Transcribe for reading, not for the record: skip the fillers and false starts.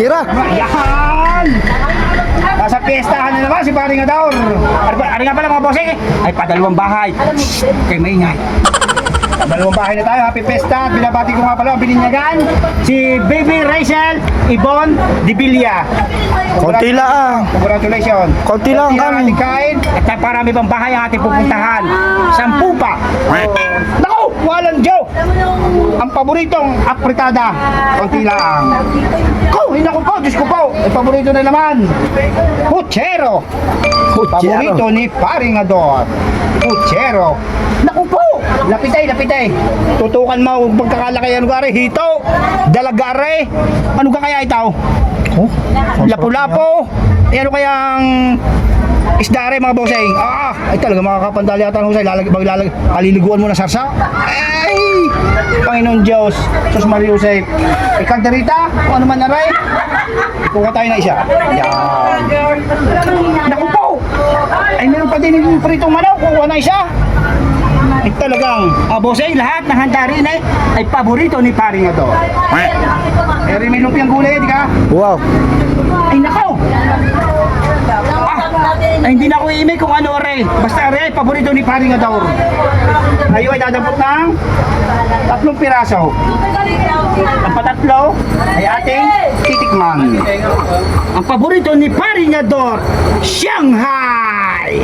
Tira. Yan! Nasa piyestahan na naman si Paring Adaur. Ari nga pala mga bossing ay padalawang bahay. Kay maingay. Dalawang bahay na tayo, happy pesta. Binabati ko nga pala ang bininyagan, si Baby Rachel Ibon Dibilia. Konti lang. Congratulations. Konti lang ang kami. ating kain. At parami pang bahay ang ating pupuntahan. 10 pa. Naku! Walang joke! Ang paboritong apritada. Konti lang. Ay naku po, Diyos ko po. Ay paborito na naman. Puchero. Paborito ni Paring Ador. Puchero. Naku po! Lapitay, lapitay. Tutukan mo pagkakalaki ano gari, hito, dalagare. Ano ka kaya itaw? Oh, Lapu-lapo. Ano kayang isda rin mga bossing? Ay talaga makakapandali ata ng husay. Paliliguan mo na sarsa. Ay! Panginoon Diyos. Sus Maria Jose. Kalderita, kung ano man na rin. Kuha tayo na isa. Yan. Naku po! Ay meron pa din yung pritong manok. Kuha na isa. Ay talagang, bossing, lahat ng handa rin ay paborito ni Paring Ador. Pero may lumpiang gulay, di ka? wow. Ay nakaw! Ay hindi na ako i-email kung ano rin. Basta rin, paborito ni Paring Ador. Ayaw ay dadampot ng 3 piraso. Ang patatlo ay ating titikman. Ang paborito ni Paring Ador, Shanghai!